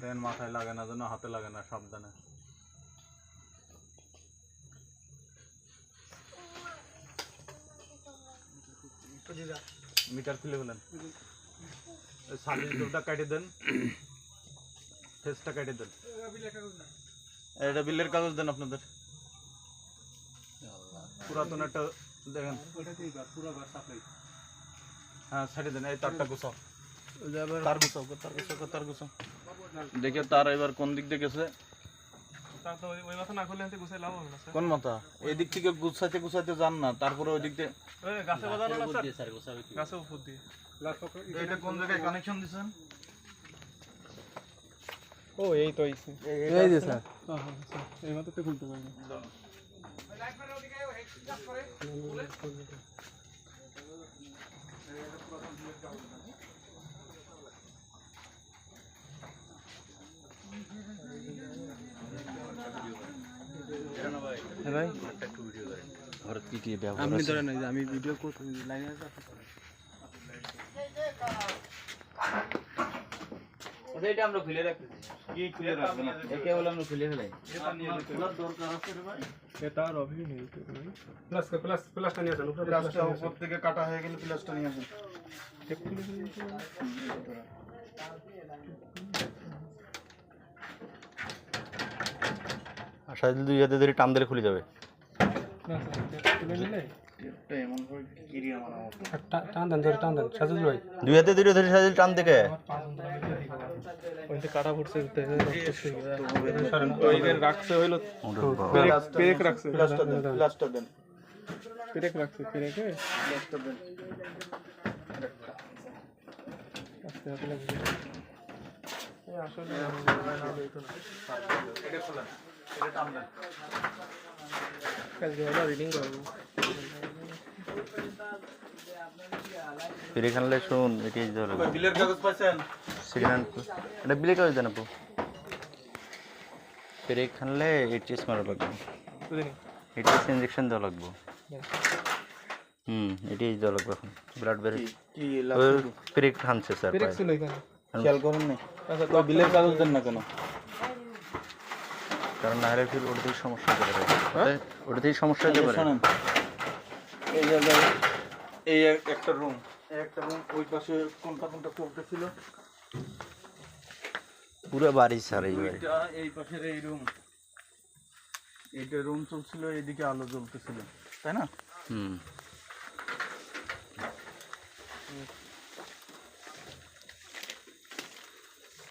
দেখেন মাথায় লাগে না যেন, হাতে লাগে না, সাবধানে। মিটার খুলে ফেলেন, সার্ভিসটা কেটে দেন, ফেসটা কেটে দেন। এটা বিলের কাগজ দেন আপনাদের। পুরাতন একটা দেখেন, হ্যাঁ সাইডে দেন। এই তারটা গুছাও, তার গুছাও, তার গুছাও, তার গুছাও। দেখে তার এবার কোন দিক দিয়ে গেছে। কোন মাথা? এই দিক থেকে গুছাইতে গুছাইতে যান না, তারপরে ওই দিক দিয়ে এটা কোন জায়গায় কানেকশন দিছেন? ও এই তো এই যে স্যার, হ্যাঁ হ্যাঁ স্যার, এই মাথাতে খুলতে পারবেন। ভাই ভারত কি কি ব্যবহার আপনি ধরেন না, আমি ভিডিও করতে লাইনে আছে। এটা আমরা খুলে রাখতেছি। কি খুলে রাখবেন? একে বলে আমরা খুলে ফেলাই। খোলার দরকার আছে রে ভাই। এটা আর অভিযোগ নেই প্লাস প্লাসটা নিয়ে আসেন, প্লাসটা উপর থেকে কাটা হয়ে গেলে প্লাসটা নিয়ে আসেন। আশা দিল 2 হাতে ধরে টান দিলে খুলে যাবে। না স্যার, খুলে নিলে এটা এমন করে কিরিয়া মানাবো। টান দেন, ধরে টান দেন সাজুল ভাই। 2 হাতে ধরে ধরে সাজিল টান দেখে ওইতে কাটা পড়ছে, ওইদের রাখছে হইলো পেরেক রাখছে, প্লাসটা দেন, প্লাসটা দেন, পেরেক রাখছে, পেরেকে প্লাসটা দেন। আস্তে আস্তে লাগবে। আসলে এটা খোলেন, এটা টান দেন। কালকে হলো রিডিং করবো। ফিরে খানলে শুন এটি ধরে বিলের কাগজ পাইছেন? সেকেন্ড এটা বিলে কাজ দেন আপু। ফিরে খানলে এইচএস মারা লাগবে, বুঝিনি এইচএস ইনজেকশন দেওয়া লাগবে। এটি দেওয়া লাগবে এখন ব্লাড বের। কি ফিরে খানছে স্যার, পেরেক ছিল এখানে। খেয়াল করেন না? তো বিলের কাগজ দেন না কেন? কারণ না হলে ফির ওটাতেই সমস্যা হতে পারে, ওটাতেই সমস্যা হতে পারে। শোনেন, এই জায়গায় এই একটা রুম, ওই পাশে কোনটা কোনটা চলতেছিল? পুরো বাড়ি স্যার এই বাড়ি। এটা এই পাশের এই রুম, এইটা রুম চলছিল, এইদিকে আলো জ্বলতেছিল, তাই না?